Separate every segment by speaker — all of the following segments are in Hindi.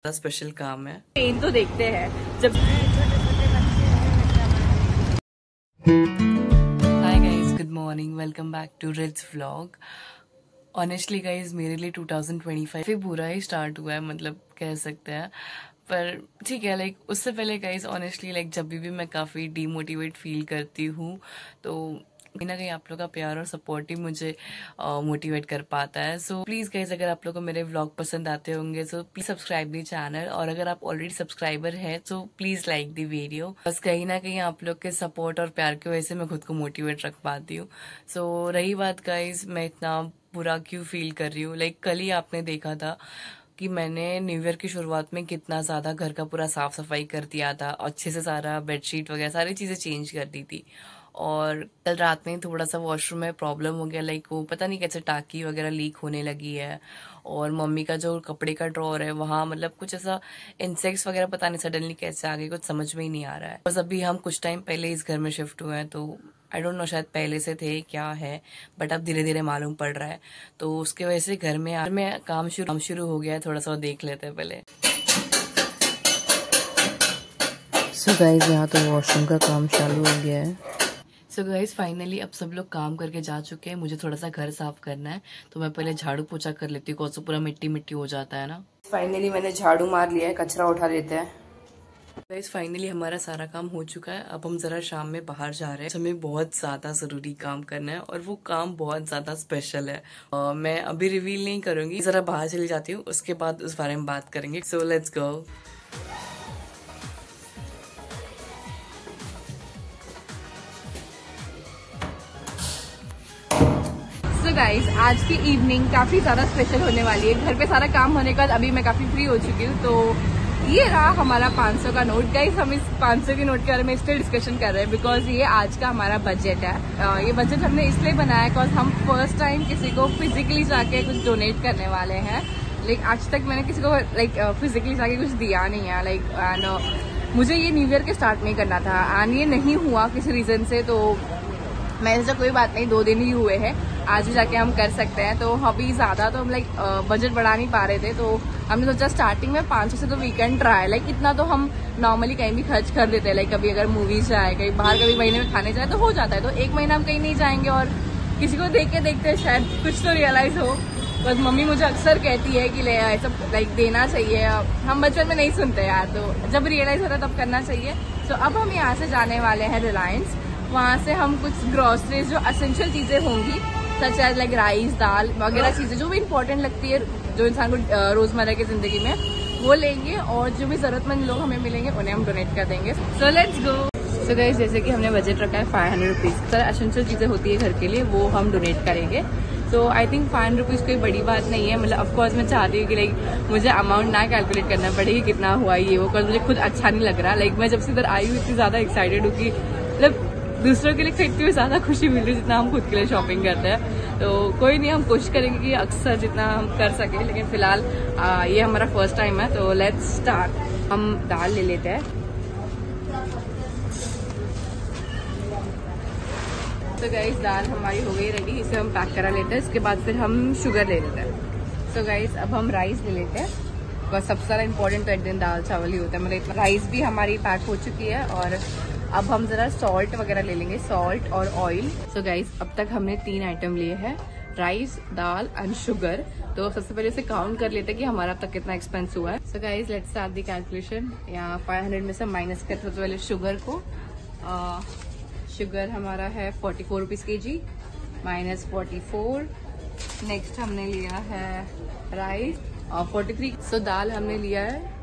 Speaker 1: स्पेशल काम है।
Speaker 2: ट्रेन तो देखते हैं जब
Speaker 1: hi guys, good morning, welcome back to रिड्स व्लॉग। ऑनेस्टली गाइज मेरे लिए 2025 भी बुरा ही स्टार्ट हुआ है, मतलब कह सकते हैं, पर ठीक है। लाइक उससे पहले गाइज ऑनेस्टली लाइक जब भी मैं काफ़ी डीमोटिवेट फील करती हूँ तो कहीं ना कहीं आप लोग का प्यार और सपोर्ट ही मुझे मोटिवेट कर पाता है। सो प्लीज़ गाइज अगर आप लोग को मेरे व्लॉग पसंद आते होंगे तो प्लीज़ सब्सक्राइब दी चैनल, और अगर आप ऑलरेडी सब्सक्राइबर है तो प्लीज़ लाइक दी वीडियो। बस कहीं ना कहीं आप लोग के सपोर्ट और प्यार की वजह से मैं खुद को मोटिवेट रख पाती हूँ। सो रही बात गाइज मैं इतना बुरा क्यों फील कर रही हूँ, लाइक कल ही आपने देखा था कि मैंने न्यू ईयर की शुरुआत में कितना ज़्यादा घर का पूरा साफ सफाई कर दिया था, अच्छे से सारा बेडशीट वगैरह सारी चीज़ें चेंज कर दी थी। और कल रात में थोड़ा सा वॉशरूम में प्रॉब्लम हो गया, लाइक वो पता नहीं कैसे टाकी वगैरह लीक होने लगी है। और मम्मी का जो कपड़े का ड्रॉर है वहाँ मतलब कुछ ऐसा इंसेक्ट्स वगैरह पता नहीं सडनली कैसे आ गए, कुछ समझ में ही नहीं आ रहा है। बस अभी हम कुछ टाइम पहले इस घर में शिफ्ट हुए हैं तो आई डोंट नो शायद पहले से थे क्या है, बट अब धीरे धीरे मालूम पड़ रहा है। तो उसके वजह से घर में काम शुरू हो गया है। थोड़ा सा देख लेते हैं पहले। सो गाइस यहाँ तो वॉशरूम का काम चालू हो गया है। सो गाइस फाइनली अब सब लोग काम करके जा चुके हैं, मुझे थोड़ा सा घर साफ करना है तो मैं पहले झाड़ू पोछा कर लेती हूँ, पूरा मिट्टी मिट्टी हो जाता है ना। फाइनली मैंने झाड़ू मार लिया है, कचरा उठा लेते हैं। गाइस फाइनली हमारा सारा काम हो चुका है। अब हम जरा शाम में बाहर जा रहे हैं, हमें बहुत ज्यादा जरूरी काम करना है और वो काम बहुत ज्यादा स्पेशल है। मैं अभी रिवील नहीं करूंगी, जरा बाहर चली जाती हूँ, उसके बाद उस बारे में बात करेंगे। सो लेट्स गो।
Speaker 2: सो गाइस आज की इवनिंग काफी ज्यादा स्पेशल होने वाली है। घर पे सारा काम होने के बाद अभी मैं काफी फ्री हो चुकी हूँ। तो ये रहा हमारा 500 का नोट। गाइस हम इस 500 के नोट के बारे में इसलिए डिस्कशन कर रहे हैं बिकॉज ये आज का हमारा बजट है। ये बजट हमने इसलिए बनाया बिकॉज हम फर्स्ट टाइम किसी को फिजिकली जाके कुछ डोनेट करने वाले हैं। लाइक आज तक मैंने किसी को लाइक फिजिकली जाके कुछ दिया नहीं है। लाइक एंड मुझे ये न्यू ईयर के स्टार्ट में करना था एंड ये नहीं हुआ किसी रीजन से। तो मैंने सोचा कोई बात नहीं, 2 दिन ही हुए हैं, आज भी जाके हम कर सकते हैं। तो अभी ज्यादा तो हम लाइक बजट बढ़ा नहीं पा रहे थे, तो हमने सोचा स्टार्टिंग में 500 से तो वी कैन ट्राई। लाइक इतना तो हम नॉर्मली कहीं भी खर्च कर देते हैं। लाइक कभी अगर मूवी जाए, कहीं बाहर कभी महीने में खाने जाए तो हो जाता है। तो 1 महीना हम कहीं नहीं जाएंगे और किसी को देख के देखते शायद कुछ तो रियलाइज हो। बस मम्मी मुझे अक्सर कहती है कि ले ऐसा लाइक देना चाहिए। हम बचपन में नहीं सुनते यार, तो जब रियलाइज होता है तब करना चाहिए। तो अब हम यहाँ से जाने वाले हैं रिलायंस। वहाँ से हम कुछ ग्रोसरीज जो असेंशियल चीजें होंगी सच एज लाइक राइस दाल वगैरह चीजें जो भी इम्पोर्टेंट लगती है जो इंसान को रोजमर्रा की जिंदगी में, वो लेंगे और जो भी जरूरतमंद लोग हमें मिलेंगे उन्हें हम डोनेट कर देंगे। सो लेट्स गो। सो गाइस जैसे कि हमने बजट रखा है 500 रुपीज, सारा असेंशियल चीजें होती है घर के लिए, वो हम डोनेट करेंगे। तो आई थिंक 500 रुपीज कोई बड़ी बात नहीं है। मतलब ऑफकोर्स मैं चाहती हूँ कि लाइक मुझे अमाउंट ना कैलकुलेट करना पड़े कि कितना हुआ ये वो, बिकॉज मुझे खुद अच्छा नहीं लग रहा। लाइक मैं जब से इधर आई हूँ इतनी ज्यादा एक्साइटेड हूँ कि मतलब दूसरों के लिए खरीदती हुई ज्यादा खुशी मिल रही है जितना हम खुद के लिए शॉपिंग करते हैं। तो कोई नहीं, हम कोशिश करेंगे कि अक्सर जितना हम कर सके, लेकिन फिलहाल ये हमारा फर्स्ट टाइम है। तो लेट्स स्टार्ट। हम दाल ले लेते हैं। तो गाइस दाल हमारी हो गई रेडी, इसे हम पैक करा लेते हैं। इसके बाद फिर हम शुगर ले लेते हैं। तो गाइस अब हम राइस ले लेते हैं। बस सबसे ज्यादा इम्पोर्टेंट तो एक दिन दाल चावल ही होता है। मतलब राइस भी हमारी पैक हो चुकी है और अब हम जरा सॉल्ट वगैरह ले लेंगे, सॉल्ट और ऑयल। सो गाइस अब तक हमने 3 आइटम लिए हैं, राइस दाल एंड शुगर। तो सबसे पहले इसे काउंट कर लेते हैं कि हमारा अब तक कितना एक्सपेंस हुआ है। So guys let's start the calculation. यहाँ 500 में से माइनस करते सबसे पहले शुगर को। शुगर हमारा है 44 रुपीज kg माइनस 44। नेक्स्ट हमने लिया है राइस 43। सो दाल हमने लिया है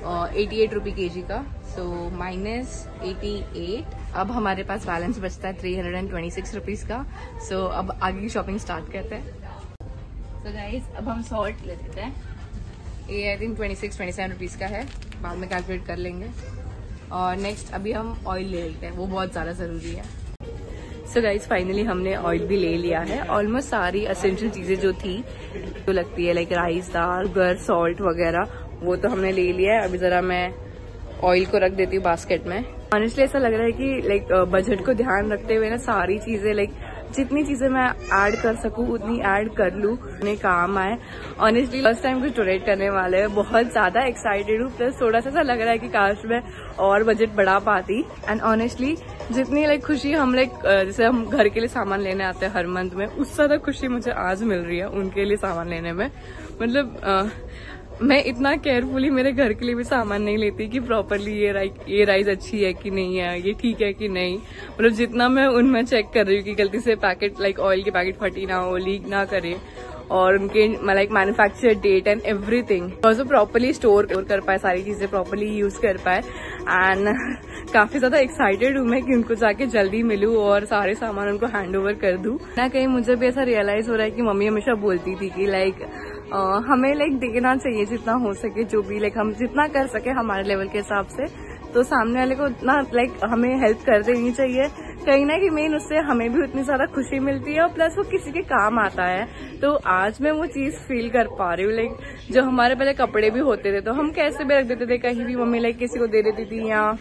Speaker 2: 88 रुपये kg का, सो माइनस 88। अब हमारे पास बैलेंस बचता है 326 रुपीज का। सो अब आगे की शॉपिंग स्टार्ट करते हैं। सो गाइस अब हम सॉल्ट ले लेते हैं। ये आई थिंक 26-27 रुपीज का है, बाद में कैलकुलेट कर लेंगे। और नेक्स्ट अभी हम ऑयल ले लेते हैं, वो बहुत ज्यादा जरूरी है। सो गाइस फाइनली हमने ऑयल भी ले लिया है। ऑलमोस्ट सारी असेंशियल चीजें जो थी जो लगती है लाइक राइस दाल शुगर सॉल्ट वगैरह वो तो हमने ले लिया है। अभी जरा मैं ऑयल को रख देती हूँ बास्केट में। ऑनेस्टली ऐसा लग रहा है कि लाइक बजट को ध्यान रखते हुए ना सारी चीजें लाइक जितनी चीजें मैं ऐड कर सकूं उतनी ऐड कर लूं, उन्हें काम आए। ऑनेस्टली फर्स्ट टाइम कुछ डोनेट करने वाले हैं, बहुत ज्यादा एक्साइटेड हूँ, प्लस थोड़ा सा लग रहा है कि काश मैं और बजट बढ़ा पाती। एंड ऑनेस्टली जितनी लाइक खुशी हम लाइक जैसे हम घर के लिए सामान लेने आते हैं हर मंथ में, उससे ज्यादा खुशी मुझे आज मिल रही है उनके लिए सामान लेने में। मतलब मैं इतना केयरफुली मेरे घर के लिए भी सामान नहीं लेती कि प्रॉपरली ये राइस अच्छी है कि नहीं है, ये ठीक है कि नहीं। मतलब जितना मैं उनमें चेक कर रही हूँ कि गलती से पैकेट लाइक ऑयल के पैकेट फटी ना हो, लीक ना करे, और उनके like manufacture date and everything also properly store कर पाए, सारी चीजें प्रॉपरली यूज कर पाए। एंड काफी ज्यादा एक्साइटेड हूँ मैं कि उनको जाके जल्दी मिलूं और सारे सामान उनको हैंड ओवर कर दूं। ना कहीं मुझे भी ऐसा रियलाइज हो रहा है कि मम्मी हमेशा बोलती थी कि लाइक हमें लाइक देना चाहिए जितना हो सके, जो भी लाइक हम जितना कर सके हमारे लेवल के हिसाब से, तो सामने वाले को उतना लाइक हमें हेल्प कर देनी चाहिए। कहीं ना कहीं मेन उससे हमें भी उतनी ज्यादा खुशी मिलती है और प्लस वो किसी के काम आता है। तो आज मैं वो चीज फील कर पा रही हूँ। लाइक जो हमारे पहले कपड़े भी होते थे तो हम कैसे भी रख देते थे कहीं भी, मम्मी लाइक किसी को दे देती थी, या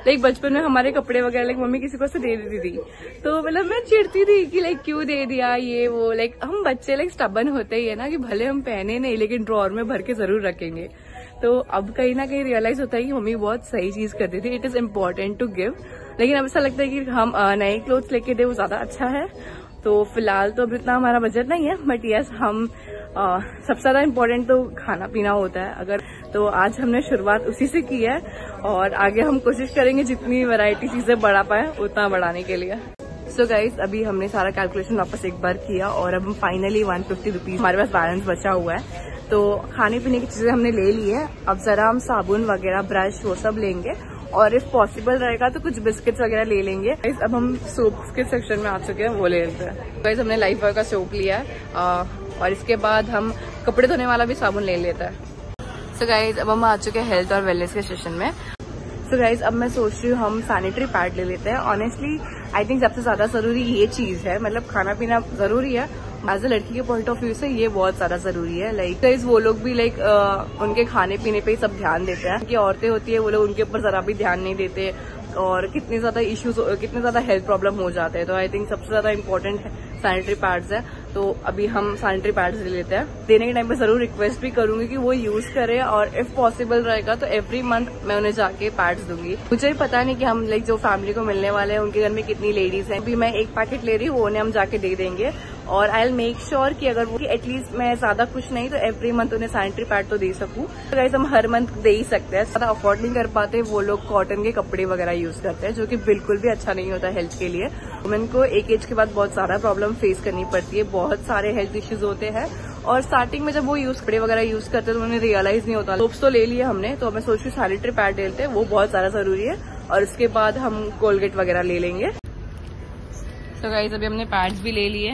Speaker 2: लाइक बचपन में हमारे कपड़े वगैरह लाइक मम्मी किसी को से दे देती थी, तो मतलब मैं चिढ़ती थी कि लाइक क्यों दे दिया ये वो। लाइक हम बच्चे लाइक स्टबन होते ही है ना कि भले हम पहने नहीं लेकिन ड्रॉअर में भर के जरूर रखेंगे। तो अब कहीं ना कहीं रियलाइज होता है कि मम्मी बहुत सही चीज करती थी, it is important to give. लेकिन अब ऐसा लगता है कि हम नए क्लोथ्स लेके दे वो ज्यादा अच्छा है। तो फिलहाल तो अब इतना हमारा बजट नहीं है, बट यस हम सबसे ज्यादा इम्पोर्टेंट तो खाना पीना होता है अगर, तो आज हमने शुरुआत उसी से की है और आगे हम कोशिश करेंगे जितनी वैरायटी चीजें बढ़ा पाए उतना बढ़ाने के लिए। सो गाइज अभी हमने सारा कैलकुलेशन वापस एक बार किया और अब हम फाइनली 150 रुपीज हमारे पास बैलेंस बचा हुआ है। तो खाने पीने की चीजें हमने ले ली है, अब जरा हम साबुन वगैरह ब्रश वो सब लेंगे और इफ पॉसिबल रहेगा तो कुछ बिस्किट्स वगैरह ले लेंगे। अब हम सोप के सेक्शन में आ चुके हैं, वो ले लेते हैं। गाइस हमने लाइफ बॉय का सोप लिया है और इसके बाद हम कपड़े धोने वाला भी साबुन ले लेता है। सो गाइस अब हम आ चुके हैं हेल्थ और वेलनेस के सेशन में। सो गाइस अब मैं सोच रही हूँ हम सैनिटरी पैड ले लेते हैं। ऑनेस्टली आई थिंक सबसे ज्यादा जरूरी ये चीज है, मतलब खाना पीना जरूरी है, एज अ लड़की के पॉइंट ऑफ व्यू से ये बहुत ज्यादा जरूरी है। लाइक गाइस वो लोग भी लाइक उनके खाने पीने पे ही सब ध्यान देते हैं, कि औरतें होती है वो लोग उनके ऊपर जरा भी ध्यान नहीं देते और कितने ज्यादा इश्यूज, कितने ज्यादा हेल्थ प्रॉब्लम हो जाते हैं। तो आई थिंक सबसे ज्यादा इम्पोर्टेंट सैनिटरी पैड्स है, तो अभी हम सैनिटरी पैड्स ले लेते हैं। देने के टाइम पे जरूर रिक्वेस्ट भी करूंगी कि वो यूज करें और इफ पॉसिबल रहेगा तो एवरी मंथ मैं उन्हें जाके पैड्स दूंगी। मुझे भी पता नहीं कि हम लाइक जो फैमिली को मिलने वाले हैं उनके घर में कितनी लेडीज हैं। अभी मैं एक पैकेट ले रही हूँ, वो उन्हें हम जाके दे देंगे और आई विल मेक श्योर कि अगर वो एटलीस्ट मैं ज्यादा कुछ नहीं तो एवरी मंथ उन्हें सैनिटरी पैड तो दे सकूं। तो गाइस हम हर मंथ दे ही सकते हैं, ज्यादा अफोर्ड नहीं कर पाते, वो लोग कॉटन के कपड़े वगैरह यूज करते हैं जो कि बिल्कुल भी अच्छा नहीं होता हेल्थ के लिए। वुमेन को एक एज के बाद बहुत सारा प्रॉब्लम फेस करनी पड़ती है, बहुत सारे हेल्थ इश्यूज होते हैं और स्टार्टिंग में जब वो कपड़े वगैरह यूज करते हैं तो उन्हें रियलाइज नहीं होता। सोप्स तो ले लिए हमने, तो मैं सोच रही हूँ सैनिटरी पैड ले लेते हैं, वो बहुत ज्यादा जरूरी है और उसके बाद हम कोलगेट वगैरह ले लेंगे। तो गाइस अभी हमने पैड्स भी ले लिए।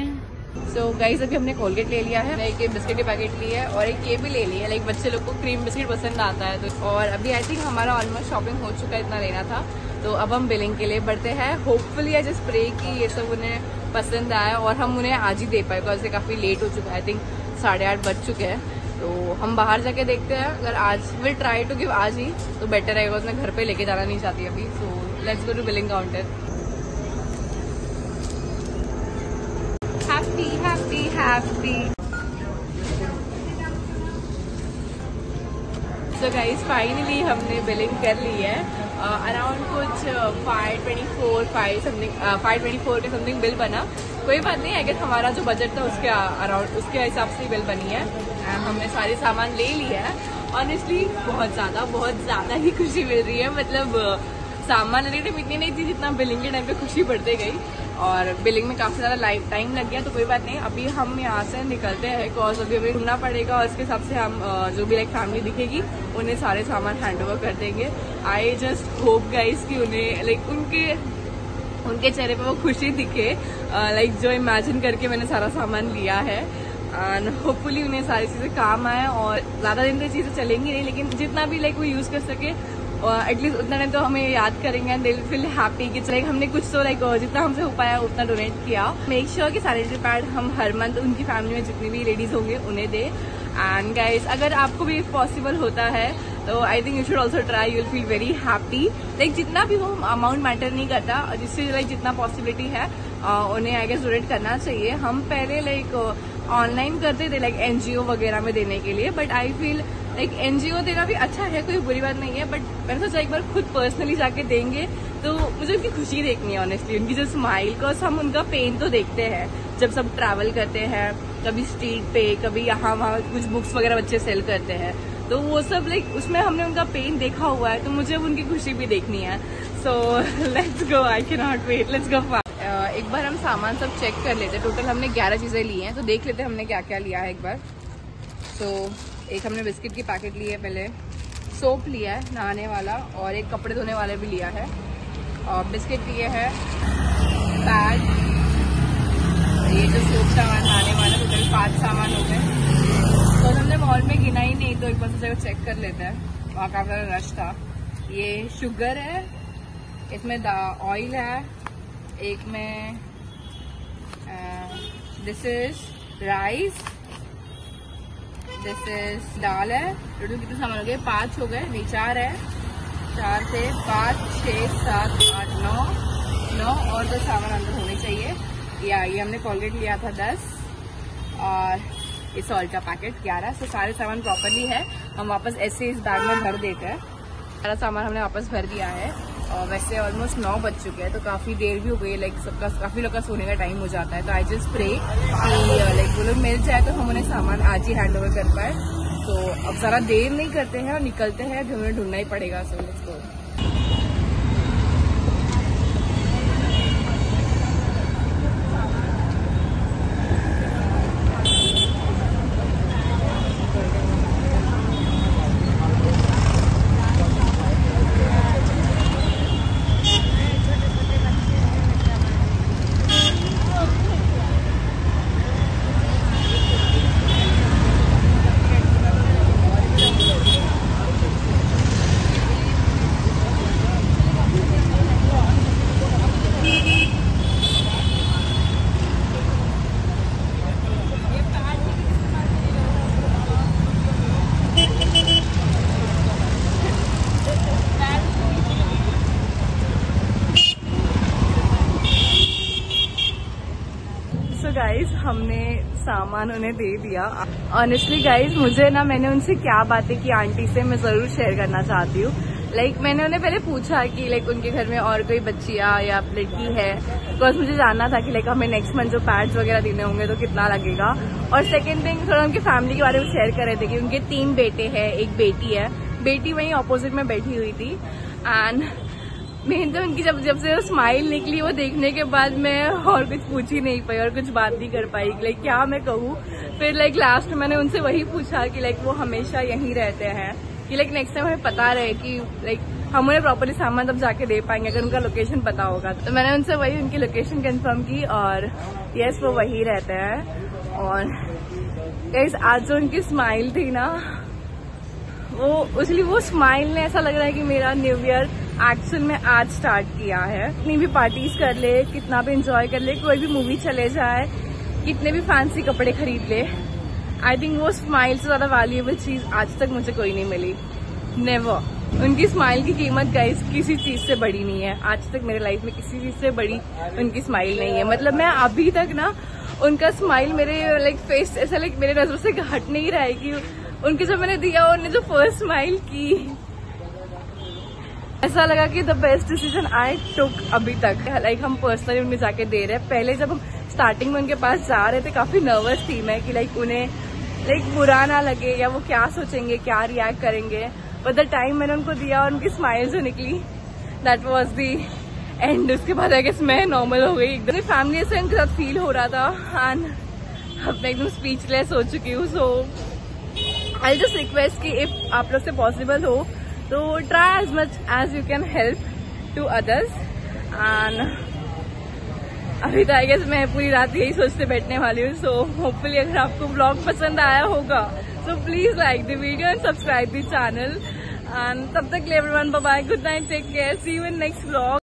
Speaker 2: सो गाइस अभी हमने कोलगेट ले लिया है, एक बिस्किट के पैकेट लिया है और एक ये भी ले लिया है। लाइक बच्चे लोग को क्रीम बिस्किट पसंद आता है तो, और अभी आई थिंक हमारा ऑलमोस्ट शॉपिंग हो चुका है, इतना लेना था। तो अब हम बिलिंग के लिए बढ़ते हैं। होपफुली एज स्प्रे की ये सब उन्हें पसंद आया और हम उन्हें आज ही दे पाए बिकॉज ये काफी लेट हो चुका है, आई थिंक 8:30 बज चुके हैं। तो हम बाहर जाके देखते हैं, अगर आज विल ट्राई टू गिव आज ही तो बेटर रहेगा, उसने घर पे लेके जाना नहीं चाहती अभी। So let's go to billing counter. Happy happy happy. So guys finally हमने बिलिंग कर ली है। अराउंड कुछ 524 के समथिंग बिल बना। कोई बात नहीं, अगर हमारा जो बजट था उसके अराउंड उसके हिसाब से बिल बनी है। हमने सारे सामान ले लिया है। ऑनेस्टली बहुत ज्यादा ही खुशी मिल रही है। मतलब सामान लेने टाइम इतनी नहीं थी जितना बिलिंग के टाइम पे खुशी बढ़ते गई और बिलिंग में काफी ज्यादा टाइम लग गया। तो कोई बात नहीं, अभी हम यहाँ से निकलते हैं बिकॉज अभी घूमना पड़ेगा और इसके हिसाब से हम जो भी लाइक फैमिली दिखेगी उन्हें सारे सामान हैंड ओवर कर देंगे। आई जस्ट होप गाइस कि उन्हें लाइक उनके चेहरे पे वो खुशी दिखे, लाइक जो इमेजिन करके मैंने सारा सामान लिया है। एंड होपफुली उन्हें सारी चीजें काम आए और ज्यादा दिन तक चीजें चलेंगी नहीं, लेकिन जितना भी लाइक वो यूज कर सके एटलीस्ट उतना नहीं तो हमें याद करेंगे and they will feel happy कि लाइक हमने कुछ तो लाइक जितना हमसे हो पाया उतना डोनेट किया। मेक श्योर कि सैनिटरी पैड हम हर मंथ उनकी फैमिली में जितनी भी लेडीज होंगे उन्हें दे। एंड गाइस अगर आपको भी पॉसिबल होता है तो I think you should also try, you will feel very happy. Like जितना भी वो अमाउंट मैटर नहीं करता, जिससे लाइक जितना पॉसिबिलिटी है उन्हें आई गेस डोनेट करना चाहिए। हम पहले लाइक ऑनलाइन करते थे लाइक एनजीओ वगैरह में देने के लिए, but I feel like NGO देना भी अच्छा है, कोई बुरी बात नहीं है, बट मैंने सोचा एक बार खुद पर्सनली जाके देंगे तो मुझे उनकी खुशी देखनी है ऑनेस्टली, उनकी जो स्माइल, बिकॉज हम उनका पेन तो देखते हैं जब सब ट्रैवल करते हैं, कभी स्ट्रीट पे, कभी यहाँ वहाँ कुछ बुक्स वगैरह बच्चे सेल करते हैं, तो वो सब लाइक उसमें हमने उनका पेन देखा हुआ है, तो मुझे उनकी खुशी भी देखनी है। So let's go, I can not wait, let's go. एक बार हम सामान सब चेक कर लेते, टोटल हमने 11 चीजें ली हैं, तो देख लेते हमने क्या क्या लिया है एक बार। तो एक हमने बिस्किट की पैकेट ली है, पहले सोप लिया है नहाने वाला, और एक कपड़े धोने वाला भी लिया है, और बिस्किट लिए है, पैड, ये जो सोप सामान नहाने वाला, टोटल 5 सामान हो गए। तो हमने मॉल में गिना ही नहीं, तो एक बार सोचा चेक कर लेते हैं, वहाँ काफी रश था। ये शुगर है, इसमें ऑयल है, एक में this is rice, this is dal है। टोटल कितने सामान हो गए? 5 हो गए, नहीं 4 है, 4 से 5, 6, 7, 8, 9 और 10 सामान अंदर होने चाहिए। ये हमने कोलगेट लिया था 10, और ये सॉल्ट का पैकेट 11। तो सारे सामान प्रॉपरली है, हम वापस ऐसे इस बैग में भर देते हैं। सारा सामान हमने वापस भर दिया है, और वैसे ऑलमोस्ट 9 बज चुके हैं, तो काफी देर भी हो गई, लाइक सबका काफी लोग का सोने का टाइम हो जाता है। तो आई जस्ट प्रे कि लाइक वो लोग मिल जाए तो हम उन्हें सामान आज ही हैंड ओवर कर पाए। तो अब ज़रा देर नहीं करते हैं और निकलते हैं, हमें ढूंढना ही पड़ेगा। सो लेट्स गो। गाइज हमने सामान उन्हें दे दिया। ऑनेस्टली गाइज मुझे ना, मैंने उनसे क्या बातें की आंटी से, मैं जरूर शेयर करना चाहती हूँ। लाइक मैंने उन्हें पहले पूछा कि लाइक उनके घर में और कोई बच्चियाँ या लड़की है, बिकॉज मुझे जानना था कि लाइक हमें नेक्स्ट मंथ जो पैड्स वगैरह देने होंगे तो कितना लगेगा। और सेकेंड थिंग, थोड़ा उनकी फैमिली के बारे में शेयर कर रहे थे कि उनके 3 बेटे हैं, एक बेटी है। बेटी वहीं ऑपोजिट में बैठी हुई थी, एंड मेन तो उनकी जब से वो स्माइल निकली, वो देखने के बाद मैं और कुछ पूछ ही नहीं पाई और कुछ बात नहीं कर पाई, लाइक क्या मैं कहूँ। फिर लाइक लास्ट में मैंने उनसे वही पूछा कि लाइक वो हमेशा यहीं रहते हैं, कि लाइक नेक्स्ट टाइम हमें पता रहे कि लाइक हम उन्हें प्रॉपरली सामान तब जाके दे पाएंगे अगर उनका लोकेशन पता होगा। तो मैंने उनसे वही उनकी लोकेशन कंफर्म की, और यस वो वही रहते हैं। और गाइस आज जो उनकी स्माइल थी ना, वो स्माइल ने ऐसा लग रहा है कि मेरा न्यू ईयर एक्चुअल में आज स्टार्ट किया है। कितनी भी पार्टीज कर ले, कितना भी एंजॉय कर ले, कोई भी मूवी चले जाए, कितने भी फैंसी कपड़े खरीद ले, आई थिंक वो स्माइल से ज्यादा वैल्यूएबल चीज आज तक मुझे कोई नहीं मिली, नेवर। उनकी स्माइल की कीमत गाइस किसी चीज से बड़ी नहीं है, आज तक मेरे लाइफ में किसी चीज से बड़ी उनकी स्माइल नहीं है। मतलब मैं अभी तक ना उनका स्माइल मेरे लाइक फेस ऐसा लाइक मेरे नजरों से हट नहीं रहा है कि उनके जब मैंने दिया, उन्होंने जो फर्स्ट स्माइल की, ऐसा लगा कि द बेस्ट डिसीजन आई टुक अभी तक। लाइक हम पर्सनली उनमें जाके दे रहे हैं। पहले जब हम स्टार्टिंग में उनके पास जा रहे थे काफी नर्वस थी मैं कि लाइक उन्हें लाइक बुरा ना लगे या वो क्या सोचेंगे, क्या रिएक्ट करेंगे। बट द टाइम मैंने उनको दिया और उनकी स्माइल जो निकली, दैट वाज द एंड। उसके बाद आई गेस मैं नॉर्मल हो गई एकदम। फैमिली से उनके साथ फील हो रहा था, एंड अब मैं एकदम स्पीचलेस हो चुकी हूँ। सो आई जस्ट रिक्वेस्ट कि इफ आप लोग से पॉसिबल हो तो try as much as you can help to others. And अभी तो आई गेस मैं पूरी रात यही सोचते बैठने वाली हूँ। सो होपफुली अगर आपको ब्लॉग पसंद आया होगा so please like the video and subscribe the channel, and tab tak ke liye everyone, bye bye, good night, take care, see you in next vlog.